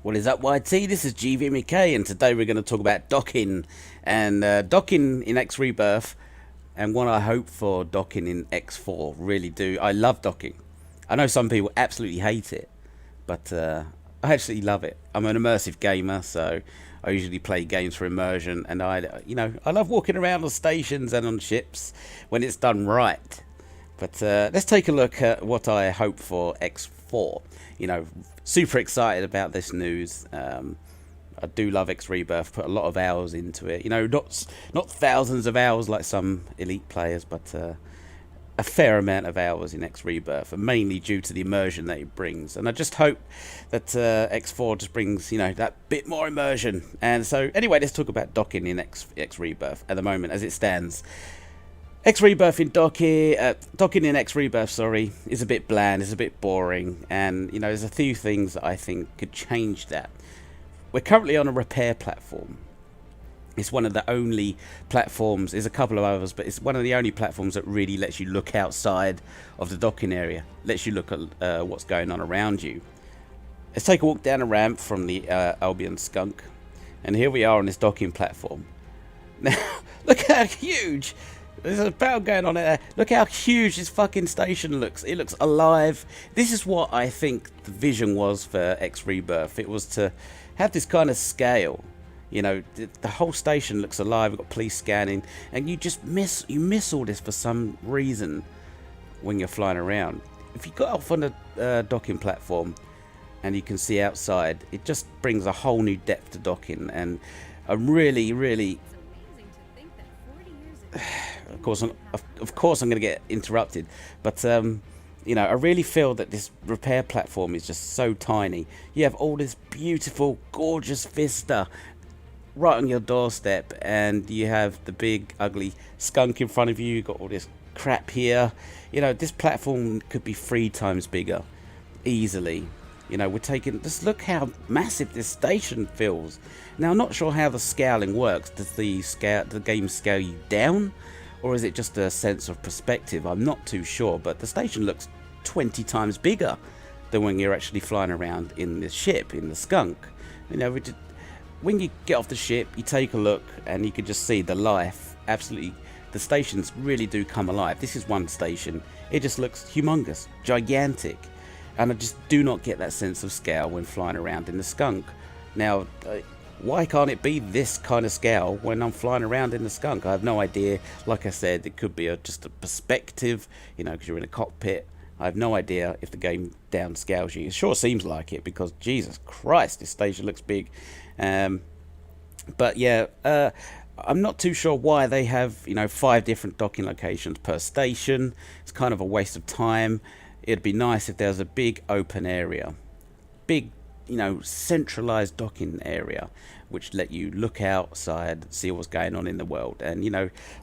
What is up, YT? This is GVMK, and today we're going to talk about docking and docking in X Rebirth and what I hope for docking in X4. Really do. I love docking. I know some people absolutely hate it, but I actually love it. I'm an immersive gamer, so I usually play games for immersion, and I love walking around on stations and on ships when it's done right. But let's take a look at what I hope for X4. Super excited about this news. I do love X Rebirth. Put a lot of hours into it. Not thousands of hours like some elite players, but a fair amount of hours in X Rebirth, and mainly due to the immersion that it brings. And I just hope that X4 just brings that bit more immersion. And so anyway, let's talk about docking in X Rebirth at the moment as it stands. X Rebirth in docking in X Rebirth, sorry, is a bit bland, is a bit boring, and there's a few things that I think could change that. We're currently on a repair platform. It's one of the only platforms, there's a couple of others, but it's one of the only platforms that really lets you look outside of the docking area, lets you look at what's going on around you. Let's take a walk down a ramp from the Albion Skunk, and here we are on this docking platform. Now, look how huge! There's a battle going on there. Look how huge this fucking station looks. It looks alive. This is what I think the vision was for X Rebirth. It was to have this kind of scale. The whole station looks alive. We've got police scanning, and you miss all this for some reason when you're flying around. If you got off on a docking platform and you can see outside, it just brings a whole new depth to docking, and I'm really of course I'm going to get interrupted, but I really feel that this repair platform is just so tiny. You have all this beautiful, gorgeous vista right on your doorstep, and you have the big, ugly skunk in front of you. You've got all this crap here. This platform could be 3 times bigger, easily. Just look how massive this station feels. Now, I'm not sure how the scaling works. Does the game scale you down, or is it just a sense of perspective? I'm not too sure, but the station looks 20 times bigger than when you're actually flying around in the ship, in the Skunk. When you get off the ship, you take a look, and you can just see the life. Absolutely, the stations really do come alive. This is one station. It just looks humongous, gigantic. And I just do not get that sense of scale when flying around in the Skunk. Now, why can't it be this kind of scale when I'm flying around in the Skunk? I have no idea. Like I said, it could be just a perspective, because you're in a cockpit. I have no idea if the game downscales you. It sure seems like it, because Jesus Christ, this station looks big. But yeah, I'm not too sure why they have 5 different docking locations per station. It's kind of a waste of time. It'd be nice if there was a big open area, big, centralized docking area, which let you look outside, see what's going on in the world. And,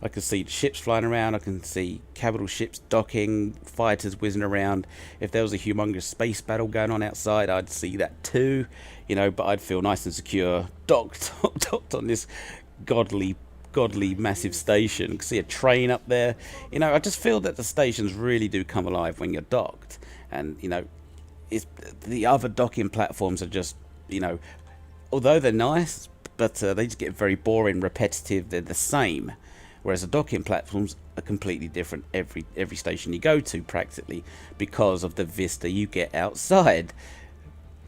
I can see ships flying around. I can see capital ships docking, fighters whizzing around. If there was a humongous space battle going on outside, I'd see that too, but I'd feel nice and secure, docked on this godly massive station. You can see a train up there. I just feel that the stations really do come alive when you're docked, and it's the other docking platforms are just although they're nice, but they just get very boring, repetitive. They're the same, whereas the docking platforms are completely different every station you go to, practically, because of the vista you get outside.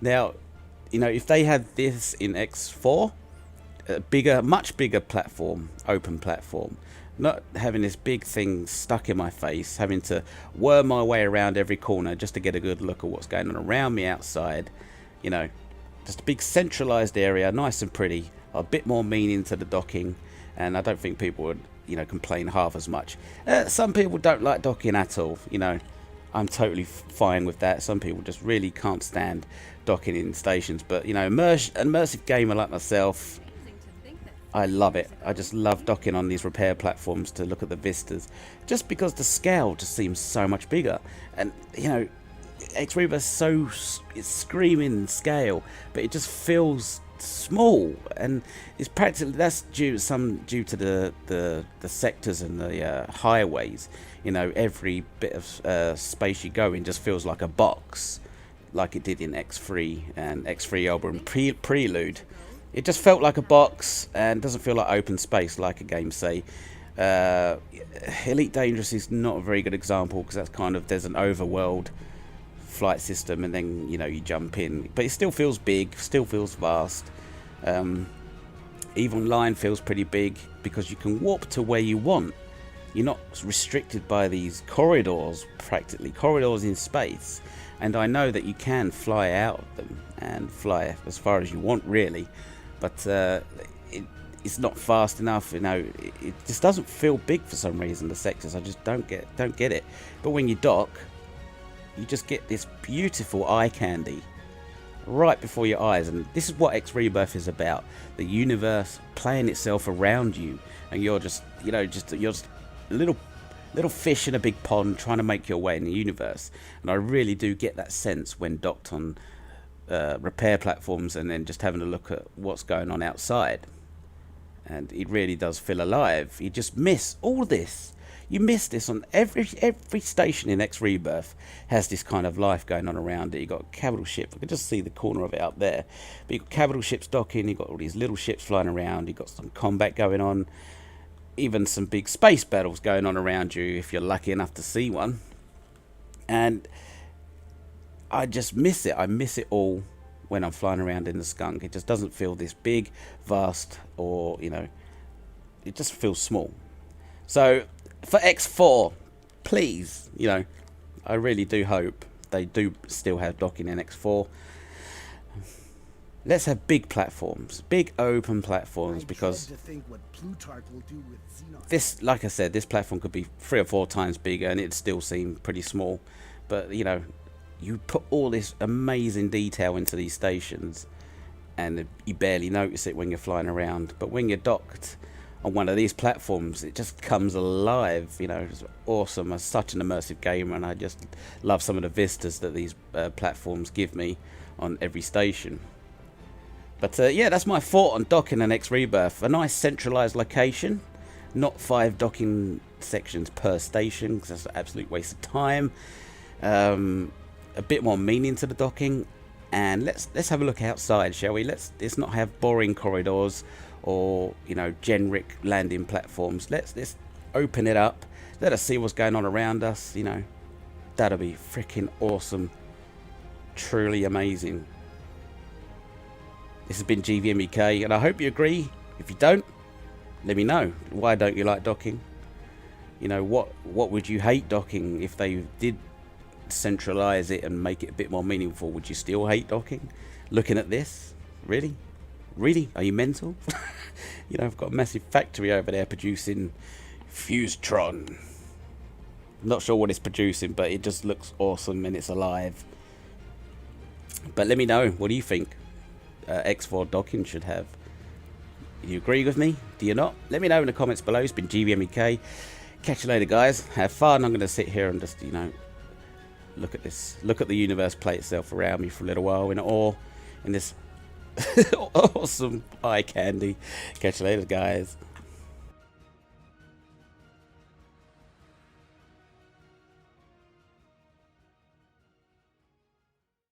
Now, if they had this in X4, a much bigger platform, open platform, not having this big thing stuck in my face, having to worm my way around every corner just to get a good look at what's going on around me outside. Just a big centralized area, nice and pretty, a bit more meaning to the docking, and I don't think people would complain half as much. Some people don't like docking at all. I'm totally fine with that. Some people just really can't stand docking in stations, but immersive gamer like myself, I love it. I just love docking on these repair platforms to look at the vistas, just because the scale just seems so much bigger. And X Rebirth it's screaming scale, but it just feels small, and it's practically that's due to the sectors and the highways. Every bit of space you go in just feels like a box. like it did in X3 and X3 Ultra and Prelude. It just felt like a box and doesn't feel like open space like a game, say. Elite Dangerous is not a very good example because that's kind of, there's an overworld flight system and then, you know, you jump in. But it still feels big, still feels vast. EVE Online feels pretty big because you can warp to where you want. You're not restricted by these corridors, practically corridors in space. And I know that you can fly out of them and fly as far as you want, really. But it's not fast enough, you know. It just doesn't feel big for some reason. The sectors, I just don't get it. But when you dock, you just get this beautiful eye candy right before your eyes, and this is what X Rebirth is about. The universe playing itself around you, and you're just, you know, you're just a little fish in a big pond trying to make your way in the universe. And I really do get that sense when docked on repair platforms and then just having a look at what's going on outside. And it really does feel alive. You just miss all this. You miss this on every station in X Rebirth has this kind of life going on around it. You got capital ships. I can just see the corner of it up there. But you got capital ships docking. You got all these little ships flying around. You got some combat going on. Even some big space battles going on around you if you're lucky enough to see one. And I just miss it. I miss it all when I'm flying around in the Skunk. It just doesn't feel this big, vast, or, you know, it just feels small. So for X4, please, you know, I really do hope they do still have docking in X4. Let's have big platforms, big open platforms, because this, like I said, this platform could be 3 or 4 times bigger and it'd still seem pretty small. But, you know, you put all this amazing detail into these stations and you barely notice it when you're flying around. But when you're docked on one of these platforms, it just comes alive. You know, it's awesome. I'm such an immersive gamer, and I just love some of the vistas that these platforms give me on every station. But yeah, that's my thought on docking and X Rebirth. A nice centralized location, not 5 docking sections per station, because that's an absolute waste of time. A bit more meaning to the docking, and let's have a look outside, shall we? Let's not have boring corridors or, you know, generic landing platforms. Let's open it up. Let us see what's going on around us. You know, that'll be freaking awesome. Truly amazing. This has been GVMUK, and I hope you agree. If you don't, let me know. Why don't you like docking? You know, what would you hate docking? If they did centralize it and make it a bit more meaningful, would you still hate docking? Looking at this, really? Are you mental? You know, I've got a massive factory over there producing Fusetron. Not sure what it's producing, but it just looks awesome and it's alive. But let me know, what do you think X4 docking should have? Do you agree with me? Do you not? Let me know in the comments below. It's been GVMUK. Catch you later, guys. Have fun. I'm going to sit here and just, you know, look at this. Look at the universe play itself around me for a little while in awe, in this awesome eye candy. Catch you later, guys.